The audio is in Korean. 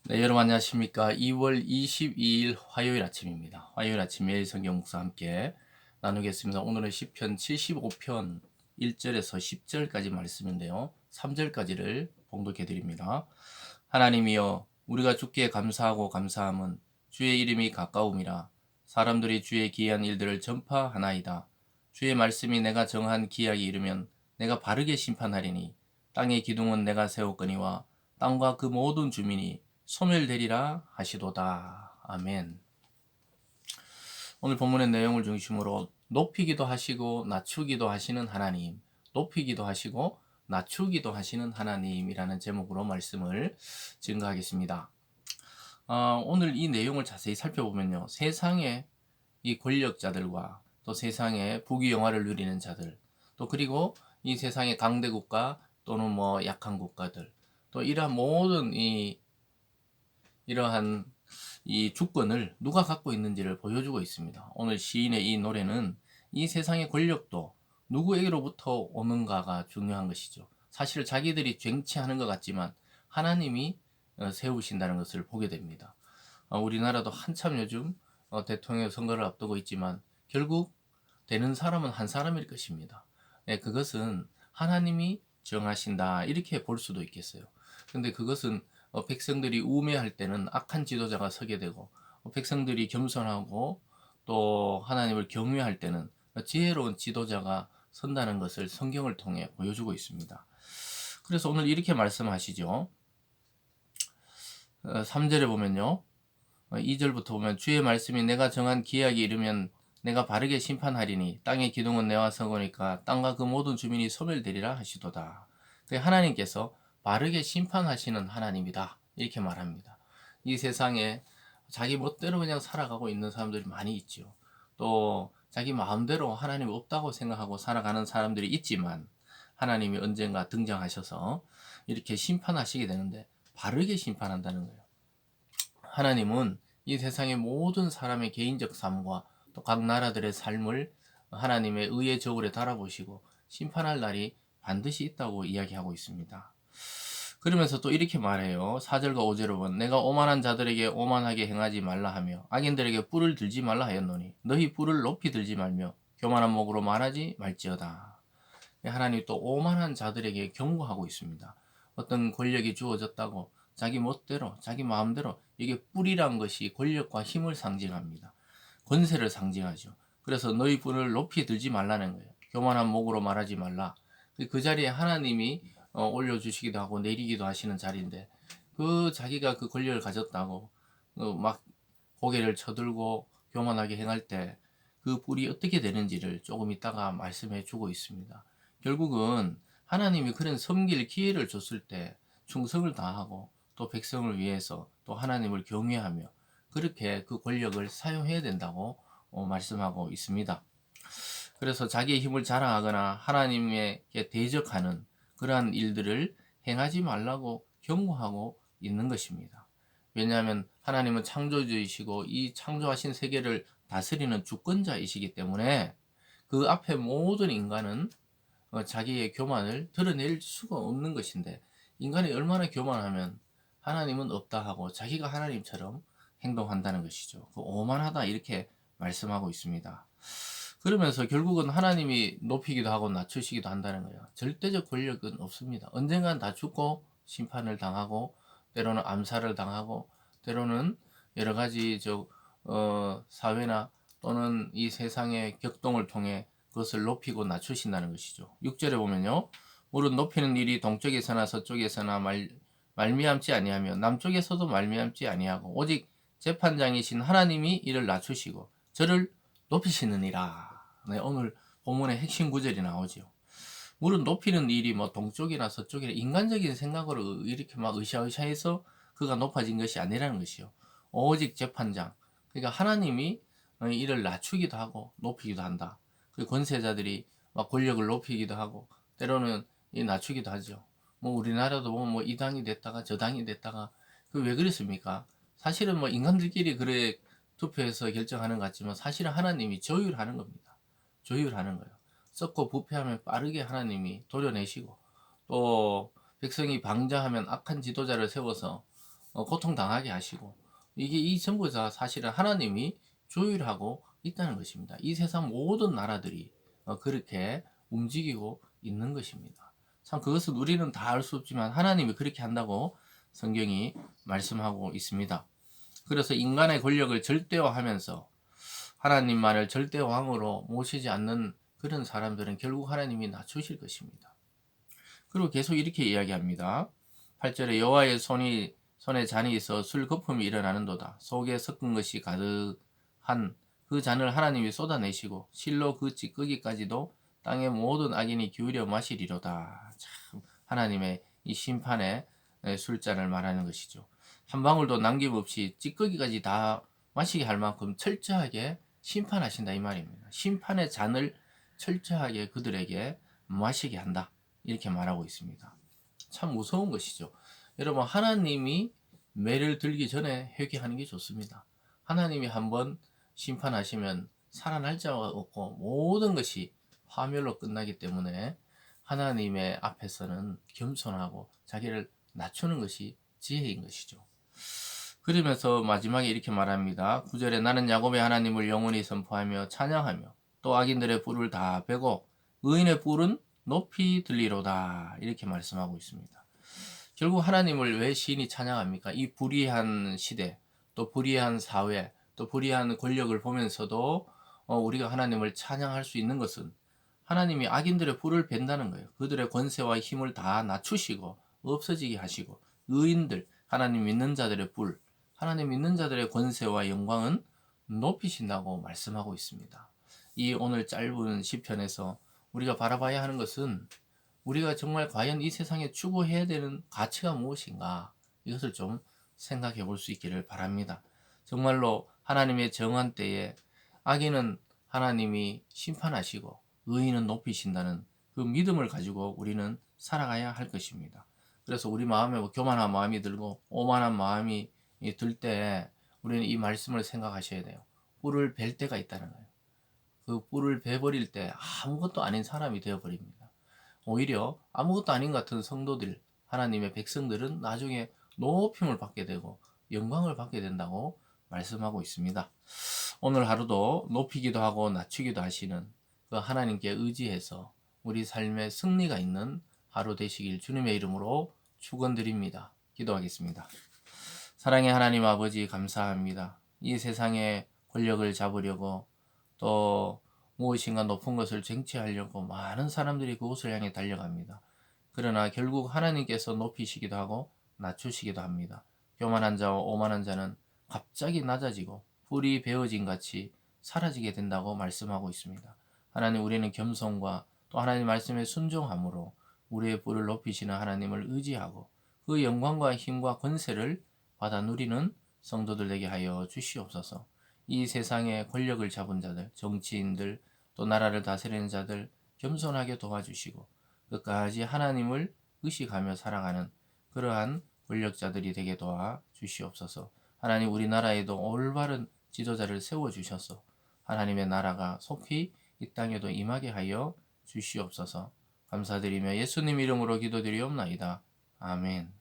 네, 여러분 안녕하십니까? 2월 22일 화요일 아침입니다. 화요일 아침 매일 성경 묵상 함께 나누겠습니다. 오늘은 시편 75편 1절에서 10절까지 말씀인데요. 3절까지를 봉독해 드립니다. 하나님이여, 우리가 주께 감사하고 감사함은 주의 이름이 가까움이라. 사람들이 주의 기이한 일들을 전파하나이다. 주의 말씀이 내가 정한 기약이 이르면 내가 바르게 심판하리니 땅의 기둥은 내가 세웠거니와 땅과 그 모든 주민이 소멸되리라 하시도다. 아멘. 오늘 본문의 내용을 중심으로 높이기도 하시고 낮추기도 하시는 하나님, 높이기도 하시고 낮추기도 하시는 하나님이라는 제목으로 말씀을 증거하겠습니다. 오늘 이 내용을 자세히 살펴보면요, 세상의 이 권력자들과 또 세상의 부귀영화를 누리는 자들, 또 그리고 이 세상의 강대국가 또는 뭐 약한 국가들, 또 이러한 모든 이러한 이 주권을 누가 갖고 있는지를 보여주고 있습니다. 오늘 시인의 이 노래는 이 세상의 권력도 누구에게로부터 오는가가 중요한 것이죠. 사실 자기들이 쟁취하는 것 같지만 하나님이 세우신다는 것을 보게 됩니다. 우리나라도 한참 요즘 대통령 선거를 앞두고 있지만 결국 되는 사람은 한 사람일 것입니다. 그것은 하나님이 정하신다 이렇게 볼 수도 있겠어요. 근데 그것은 백성들이 우매할 때는 악한 지도자가 서게 되고, 백성들이 겸손하고 또 하나님을 경외할 때는 지혜로운 지도자가 선다는 것을 성경을 통해 보여주고 있습니다. 그래서 오늘 이렇게 말씀하시죠. 3절에 보면요, 2절부터 보면 주의 말씀이 내가 정한 기약이 이르면 내가 바르게 심판하리니 땅의 기둥은 내와 서거니까 땅과 그 모든 주민이 소멸되리라 하시도다. 하나님께서 바르게 심판하시는 하나님이다 이렇게 말합니다. 이 세상에 자기 멋대로 그냥 살아가고 있는 사람들이 많이 있죠. 또 자기 마음대로 하나님 없다고 생각하고 살아가는 사람들이 있지만 하나님이 언젠가 등장하셔서 이렇게 심판하시게 되는데 바르게 심판한다는 거예요. 하나님은 이 세상의 모든 사람의 개인적 삶과 또 각 나라들의 삶을 하나님의 의의 저울에 달아보시고 심판할 날이 반드시 있다고 이야기하고 있습니다. 그러면서 또 이렇게 말해요. 4절과 5절을 보면 내가 오만한 자들에게 오만하게 행하지 말라 하며 악인들에게 뿔을 들지 말라 하였노니 너희 뿔을 높이 들지 말며 교만한 목으로 말하지 말지어다. 하나님이 또 오만한 자들에게 경고하고 있습니다. 어떤 권력이 주어졌다고 자기 멋대로 자기 마음대로, 이게 뿔이란 것이 권력과 힘을 상징합니다. 권세를 상징하죠. 그래서 너희 뿔을 높이 들지 말라는 거예요. 교만한 목으로 말하지 말라. 그 자리에 하나님이 올려주시기도 하고 내리기도 하시는 자리인데, 그 자기가 그 권력을 가졌다고 막 고개를 쳐들고 교만하게 행할 때 그 뿔이 어떻게 되는지를 조금 이따가 말씀해 주고 있습니다. 결국은 하나님이 그런 섬길 기회를 줬을 때 충성을 다하고 또 백성을 위해서 또 하나님을 경외하며 그렇게 그 권력을 사용해야 된다고 말씀하고 있습니다. 그래서 자기의 힘을 자랑하거나 하나님에게 대적하는 그러한 일들을 행하지 말라고 경고하고 있는 것입니다. 왜냐하면 하나님은 창조주이시고 이 창조하신 세계를 다스리는 주권자이시기 때문에 그 앞에 모든 인간은 자기의 교만을 드러낼 수가 없는 것인데, 인간이 얼마나 교만하면 하나님은 없다 하고 자기가 하나님처럼 행동한다는 것이죠. 그 오만하다 이렇게 말씀하고 있습니다. 그러면서 결국은 하나님이 높이기도 하고 낮추시기도 한다는 거예요. 절대적 권력은 없습니다. 언젠간 다 죽고 심판을 당하고 때로는 암살을 당하고 때로는 여러 가지 사회나 또는 이 세상의 격동을 통해 그것을 높이고 낮추신다는 것이죠. 6절에 보면요. 무릇 높이는 일이 동쪽에서나 서쪽에서나 말미암지 아니하며 남쪽에서도 말미암지 아니하고 오직 재판장이신 하나님이 이를 낮추시고 저를 높이시느니라. 네, 오늘 본문의 핵심 구절이 나오죠. 물은 높이는 일이 뭐 동쪽이나 서쪽이나 인간적인 생각으로 이렇게 막 으쌰으쌰해서 그가 높아진 것이 아니라는 것이요. 오직 재판장. 그러니까 하나님이 이를 낮추기도 하고 높이기도 한다. 그 권세자들이 막 권력을 높이기도 하고 때로는 낮추기도 하죠. 뭐 우리나라도 보면 뭐 이 당이 됐다가 저 당이 됐다가 그 왜 그랬습니까? 사실은 뭐 인간들끼리 그래 투표해서 결정하는 것 같지만 사실은 하나님이 조율하는 겁니다. 조율하는 거예요. 썩고 부패하면 빠르게 하나님이 도려내시고 또 백성이 방자하면 악한 지도자를 세워서 고통당하게 하시고, 이게 이 전부 다 사실은 하나님이 조율하고 있다는 것입니다. 이 세상 모든 나라들이 그렇게 움직이고 있는 것입니다. 참 그것은 우리는 다 알 수 없지만 하나님이 그렇게 한다고 성경이 말씀하고 있습니다. 그래서 인간의 권력을 절대화하면서 하나님만을 절대 왕으로 모시지 않는 그런 사람들은 결국 하나님이 낮추실 것입니다. 그리고 계속 이렇게 이야기합니다. 8절에 여호와의 손에 잔이 있어 술 거품이 일어나는도다. 속에 섞은 것이 가득한 그 잔을 하나님이 쏟아내시고 실로 그 찌꺼기까지도 땅의 모든 악인이 기울여 마시리로다. 참 하나님의 이 심판의 술잔을 말하는 것이죠. 한 방울도 남김없이 찌꺼기까지 다 마시게 할 만큼 철저하게 심판하신다 이 말입니다. 심판의 잔을 철저하게 그들에게 마시게 한다. 이렇게 말하고 있습니다. 참 무서운 것이죠. 여러분 하나님이 매를 들기 전에 회개하는 게 좋습니다. 하나님이 한번 심판하시면 살아날 자가 없고 모든 것이 파멸로 끝나기 때문에 하나님의 앞에서는 겸손하고 자기를 낮추는 것이 지혜인 것이죠. 그러면서 마지막에 이렇게 말합니다. 9절에 나는 야곱의 하나님을 영원히 선포하며 찬양하며 또 악인들의 뿔을 다 베고 의인의 뿔은 높이 들리로다. 이렇게 말씀하고 있습니다. 결국 하나님을 왜 시인이 찬양합니까? 이 불의한 시대, 또 불의한 사회, 또 불의한 권력을 보면서도 우리가 하나님을 찬양할 수 있는 것은 하나님이 악인들의 뿔을 벤다는 거예요. 그들의 권세와 힘을 다 낮추시고 없어지게 하시고 의인들, 하나님 믿는 자들의 뿔, 하나님 믿는 자들의 권세와 영광은 높이신다고 말씀하고 있습니다. 이 오늘 짧은 시편에서 우리가 바라봐야 하는 것은 우리가 정말 과연 이 세상에 추구해야 되는 가치가 무엇인가 이것을 좀 생각해 볼 수 있기를 바랍니다. 정말로 하나님의 정한 때에 악인은 하나님이 심판하시고 의인은 높이신다는 그 믿음을 가지고 우리는 살아가야 할 것입니다. 그래서 우리 마음에 교만한 마음이 들고 오만한 마음이 들 때 우리는 이 말씀을 생각하셔야 돼요. 뿔을 벨 때가 있다는 거예요. 그 뿔을 베버릴 때 아무것도 아닌 사람이 되어버립니다. 오히려 아무것도 아닌 같은 성도들, 하나님의 백성들은 나중에 높임을 받게 되고 영광을 받게 된다고 말씀하고 있습니다. 오늘 하루도 높이기도 하고 낮추기도 하시는 그 하나님께 의지해서 우리 삶에 승리가 있는 하루 되시길 주님의 이름으로 축원드립니다. 기도하겠습니다. 사랑의 하나님 아버지 감사합니다. 이 세상에 권력을 잡으려고 또 무엇인가 높은 것을 쟁취하려고 많은 사람들이 그곳을 향해 달려갑니다. 그러나 결국 하나님께서 높이시기도 하고 낮추시기도 합니다. 교만한 자와 오만한 자는 갑자기 낮아지고 뿔이 베어진 같이 사라지게 된다고 말씀하고 있습니다. 하나님 우리는 겸손과 또 하나님 말씀에 순종함으로 우리의 뿔을 높이시는 하나님을 의지하고 그 영광과 힘과 권세를 받아 누리는 성도들 되게 하여 주시옵소서. 이 세상에 권력을 잡은 자들, 정치인들, 또 나라를 다스리는 자들 겸손하게 도와주시고 끝까지 하나님을 의식하며 살아가는 그러한 권력자들이 되게 도와 주시옵소서. 하나님 우리나라에도 올바른 지도자를 세워주셔서 하나님의 나라가 속히 이 땅에도 임하게 하여 주시옵소서. 감사드리며 예수님 이름으로 기도드리옵나이다. 아멘.